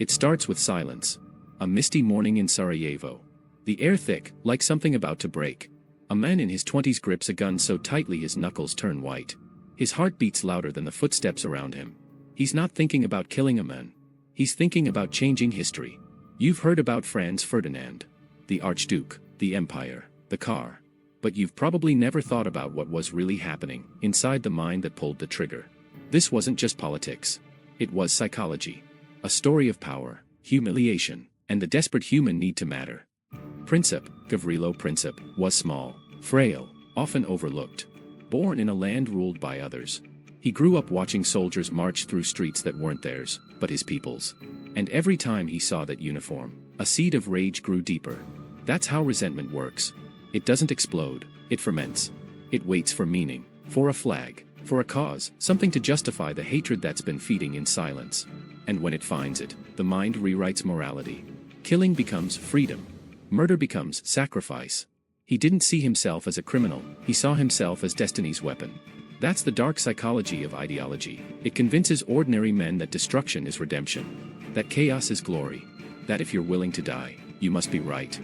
It starts with silence. A misty morning in Sarajevo. The air thick, like something about to break. A man in his 20s grips a gun so tightly his knuckles turn white. His heart beats louder than the footsteps around him. He's not thinking about killing a man. He's thinking about changing history. You've heard about Franz Ferdinand. The Archduke, the Empire, the car. But you've probably never thought about what was really happening inside the mind that pulled the trigger. This wasn't just politics. It was psychology. A story of power, humiliation, and the desperate human need to matter. Princip, Gavrilo Princip, was small, frail, often overlooked. Born in a land ruled by others. He grew up watching soldiers march through streets that weren't theirs, but his people's. And every time he saw that uniform, a seed of rage grew deeper. That's how resentment works. It doesn't explode, it ferments. It waits for meaning, for a flag, for a cause, something to justify the hatred that's been feeding in silence. And when it finds it, the mind rewrites morality. Killing becomes freedom. Murder becomes sacrifice. He didn't see himself as a criminal, he saw himself as destiny's weapon. That's the dark psychology of ideology. It convinces ordinary men that destruction is redemption. That chaos is glory. That if you're willing to die, you must be right.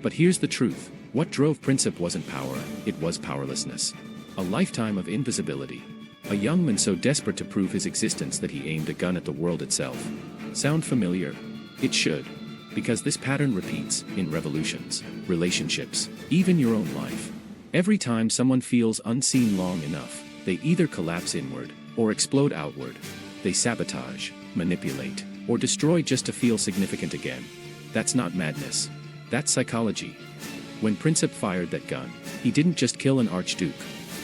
But here's the truth. What drove Princip wasn't power, it was powerlessness. A lifetime of invisibility. A young man so desperate to prove his existence that he aimed a gun at the world itself. Sound familiar? It should. Because this pattern repeats in revolutions, relationships, even your own life. Every time someone feels unseen long enough, they either collapse inward or explode outward. They sabotage, manipulate, or destroy just to feel significant again. That's not madness. That's psychology. When Princip fired that gun, he didn't just kill an archduke.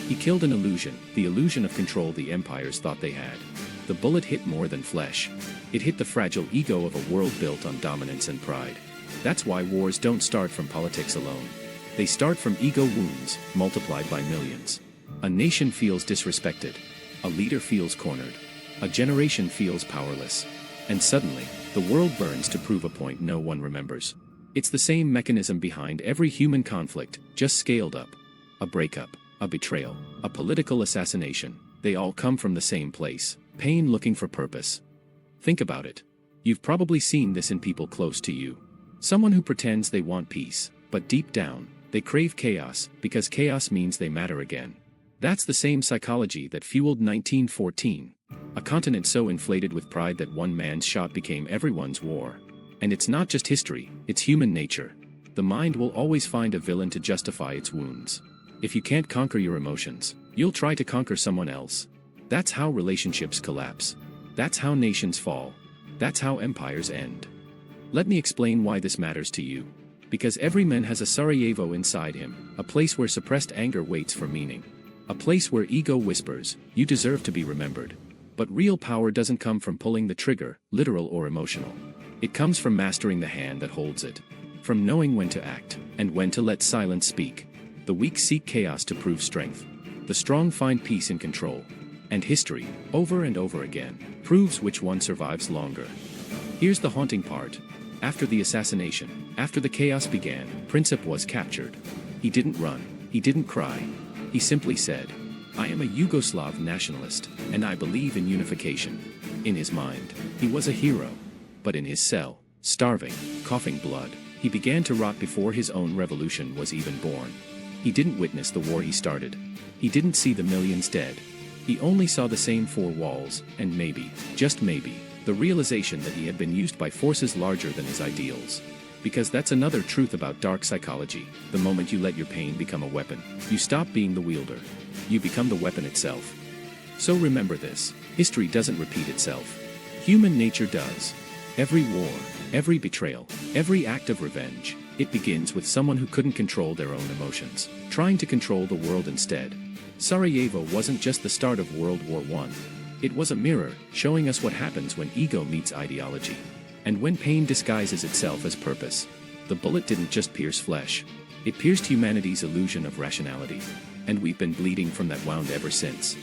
He killed an illusion, the illusion of control the empires thought they had. The bullet hit more than flesh. It hit the fragile ego of a world built on dominance and pride. That's why wars don't start from politics alone. They start from ego wounds, multiplied by millions. A nation feels disrespected. A leader feels cornered. A generation feels powerless. And suddenly, the world burns to prove a point no one remembers. It's the same mechanism behind every human conflict, just scaled up. A breakup, a betrayal, a political assassination. They all come from the same place, pain looking for purpose. Think about it. You've probably seen this in people close to you. Someone who pretends they want peace, but deep down, they crave chaos, because chaos means they matter again. That's the same psychology that fueled 1914. A continent so inflated with pride that one man's shot became everyone's war. And it's not just history, it's human nature. The mind will always find a villain to justify its wounds. If you can't conquer your emotions, you'll try to conquer someone else. That's how relationships collapse. That's how nations fall. That's how empires end. Let me explain why this matters to you. Because every man has a Sarajevo inside him, a place where suppressed anger waits for meaning. A place where ego whispers, you deserve to be remembered. But real power doesn't come from pulling the trigger, literal or emotional. It comes from mastering the hand that holds it. From knowing when to act, and when to let silence speak. The weak seek chaos to prove strength. The strong find peace in control. And history, over and over again, proves which one survives longer. Here's the haunting part. After the assassination, after the chaos began, Princip was captured. He didn't run, he didn't cry. He simply said, "I am a Yugoslav nationalist, and I believe in unification." In his mind, he was a hero. But in his cell, starving, coughing blood, he began to rot before his own revolution was even born. He didn't witness the war he started. He didn't see the millions dead. He only saw the same four walls, and maybe, just maybe, the realization that he had been used by forces larger than his ideals. Because that's another truth about dark psychology. The moment you let your pain become a weapon, you stop being the wielder. You become the weapon itself. So remember this, history doesn't repeat itself. Human nature does. Every war, every betrayal, every act of revenge, it begins with someone who couldn't control their own emotions, trying to control the world instead. Sarajevo wasn't just the start of World War I. It was a mirror, showing us what happens when ego meets ideology. And when pain disguises itself as purpose. The bullet didn't just pierce flesh. It pierced humanity's illusion of rationality. And we've been bleeding from that wound ever since.